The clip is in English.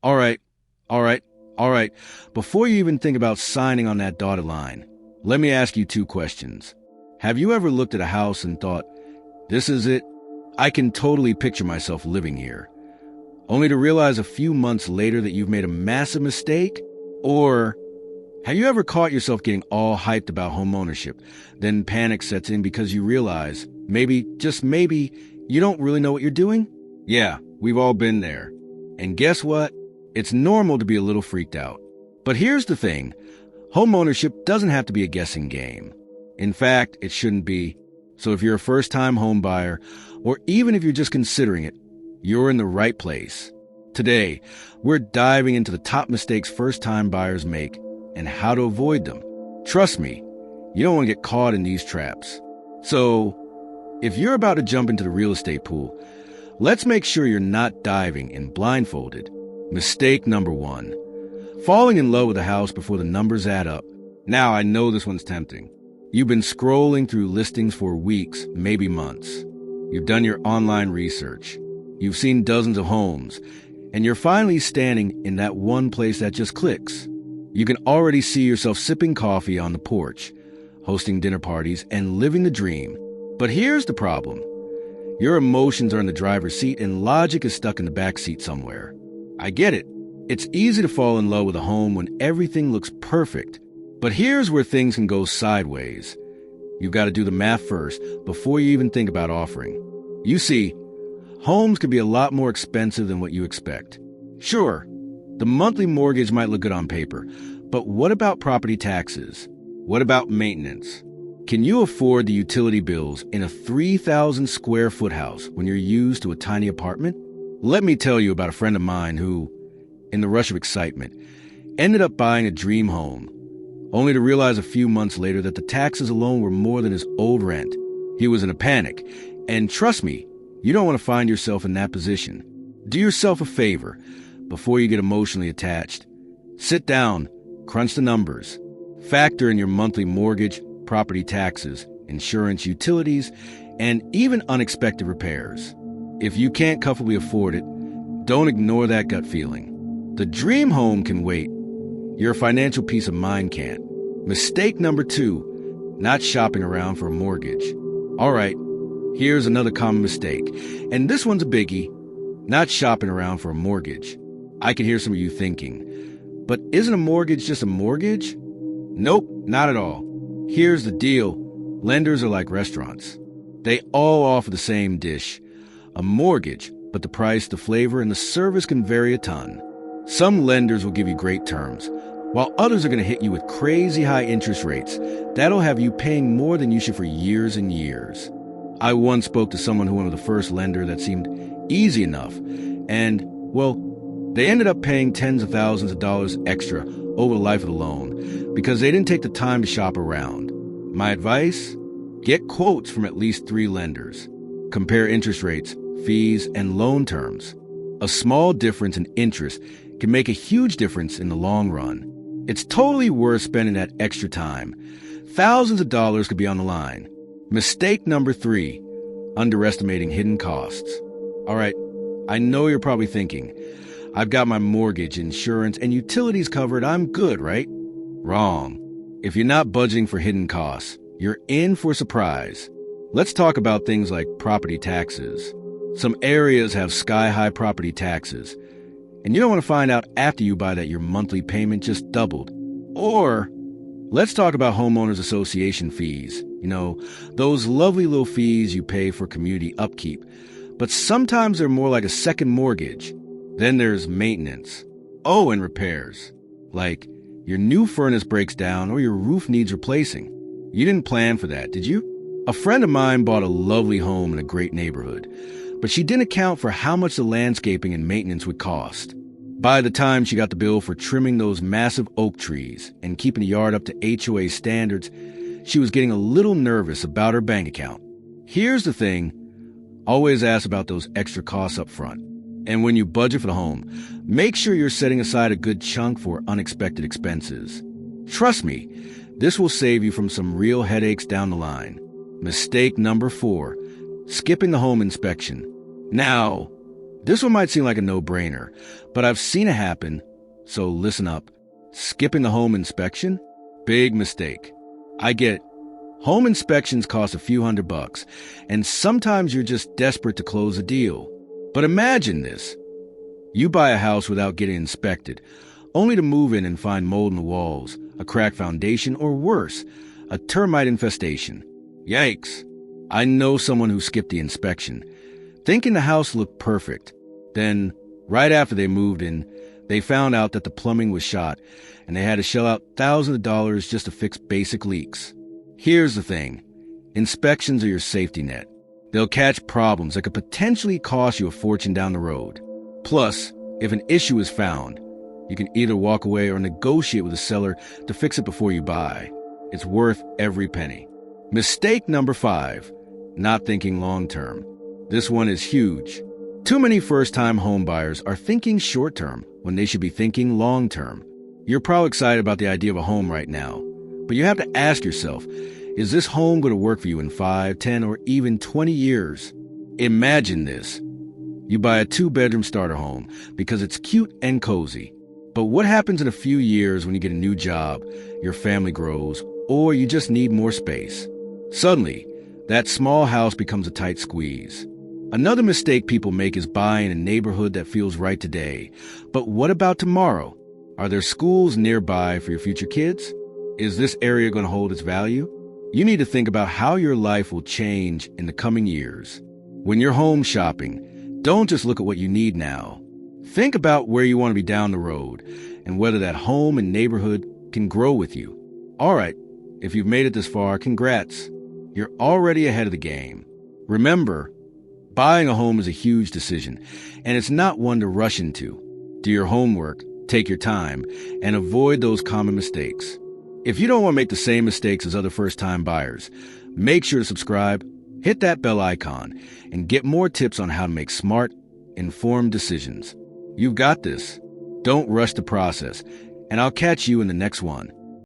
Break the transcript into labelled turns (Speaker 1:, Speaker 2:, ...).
Speaker 1: All right, all right, all right. Before you even think about signing on that dotted line, let me ask you two questions. Have you ever looked at a house and thought, this is it? I can totally picture myself living here. Only to realize a few months later that you've made a massive mistake? Or have you ever caught yourself getting all hyped about home ownership, then panic sets in because you realize, maybe, just maybe, you don't really know what you're doing? Yeah, we've all been there. And guess what? It's normal to be a little freaked out. But here's the thing. Home ownership doesn't have to be a guessing game. In fact, it shouldn't be. So if you're a first-time home buyer, or even if you're just considering it, you're in the right place. Today, we're diving into the top mistakes first-time buyers make and how to avoid them. Trust me, you don't want to get caught in these traps. So, if you're about to jump into the real estate pool, let's make sure you're not diving in blindfolded. Mistake number 1. Falling in love with a house before the numbers add up. Now, I know this one's tempting. You've been scrolling through listings for weeks, maybe months. You've done your online research. You've seen dozens of homes, and you're finally standing in that one place that just clicks. You can already see yourself sipping coffee on the porch, hosting dinner parties, and living the dream. But here's the problem. Your emotions are in the driver's seat and logic is stuck in the back seat somewhere. I get it. It's easy to fall in love with a home when everything looks perfect. But here's where things can go sideways. You've got to do the math first before you even think about offering. You see, homes can be a lot more expensive than what you expect. Sure, the monthly mortgage might look good on paper, but what about property taxes? What about maintenance? Can you afford the utility bills in a 3,000 square foot house when you're used to a tiny apartment? Let me tell you about a friend of mine who, in the rush of excitement, ended up buying a dream home, only to realize a few months later that the taxes alone were more than his old rent. He was in a panic, and trust me, you don't want to find yourself in that position. Do yourself a favor before you get emotionally attached. Sit down, crunch the numbers, factor in your monthly mortgage, property taxes, insurance, utilities, and even unexpected repairs. If you can't comfortably afford it, don't ignore that gut feeling. The dream home can wait. Your financial peace of mind can't. Mistake number 2, not shopping around for a mortgage. All right, here's another common mistake, and this one's a biggie, not shopping around for a mortgage. I can hear some of you thinking, but isn't a mortgage just a mortgage? Nope, not at all. Here's the deal. Lenders are like restaurants. They all offer the same dish, a mortgage, but the price, the flavor, and the service can vary a ton. Some lenders will give you great terms, while others are going to hit you with crazy high interest rates that'll have you paying more than you should for years and years. I once spoke to someone who went with the first lender that seemed easy enough, and, well, they ended up paying tens of thousands of dollars extra over the life of the loan because they didn't take the time to shop around. My advice? Get quotes from at least 3 lenders. Compare interest rates, fees, and loan terms. A small difference in interest can make a huge difference in the long run. It's totally worth spending that extra time. Thousands of dollars could be on the line. Mistake number 3, underestimating hidden costs. All right, I know you're probably thinking, I've got my mortgage, insurance, and utilities covered, I'm good, right? Wrong. If you're not budgeting for hidden costs, you're in for a surprise. Let's talk about things like property taxes. Some areas have sky-high property taxes, and you don't want to find out after you buy that your monthly payment just doubled. Or, let's talk about homeowners association fees. You know, those lovely little fees you pay for community upkeep. But sometimes they're more like a second mortgage. Then there's maintenance. Oh, and repairs. Like, your new furnace breaks down or your roof needs replacing. You didn't plan for that, did you? A friend of mine bought a lovely home in a great neighborhood, but she didn't account for how much the landscaping and maintenance would cost. By the time she got the bill for trimming those massive oak trees and keeping the yard up to HOA standards, she was getting a little nervous about her bank account. Here's the thing, always ask about those extra costs up front. And when you budget for the home, make sure you're setting aside a good chunk for unexpected expenses. Trust me, this will save you from some real headaches down the line. Mistake number 4, skipping the home inspection. Now, This one might seem like a no-brainer, but I've seen it happen, so listen up. Skipping the home inspection? Big mistake. I get home inspections cost a few $100, and sometimes you're just desperate to close a deal. But imagine this. You buy a house without getting inspected, only to move in and find mold in the walls, a cracked foundation, or worse, a termite infestation. Yikes. I know someone who skipped the inspection, thinking the house looked perfect. Then, right after they moved in, they found out that the plumbing was shot, and they had to shell out thousands of dollars just to fix basic leaks. Here's the thing. Inspections are your safety net. They'll catch problems that could potentially cost you a fortune down the road. Plus, if an issue is found, you can either walk away or negotiate with the seller to fix it before you buy. It's worth every penny. Mistake number 5, not thinking long-term. This one is huge. Too many first-time home buyers are thinking short-term when they should be thinking long-term. You're probably excited about the idea of a home right now, but you have to ask yourself, is this home going to work for you in 5, 10, or even 20 years? Imagine this. You buy a 2-bedroom starter home because it's cute and cozy. But what happens in a few years when you get a new job, your family grows, or you just need more space? Suddenly, that small house becomes a tight squeeze. Another mistake people make is buying a neighborhood that feels right today. But what about tomorrow? Are there schools nearby for your future kids? Is this area going to hold its value? You need to think about how your life will change in the coming years. When you're home shopping, don't just look at what you need now. Think about where you want to be down the road and whether that home and neighborhood can grow with you. All right, if you've made it this far, congrats. You're already ahead of the game. Remember, buying a home is a huge decision, and it's not one to rush into. Do your homework, take your time, and avoid those common mistakes. If you don't want to make the same mistakes as other first-time buyers, make sure to subscribe, hit that bell icon, and get more tips on how to make smart, informed decisions. You've got this. Don't rush the process, and I'll catch you in the next one.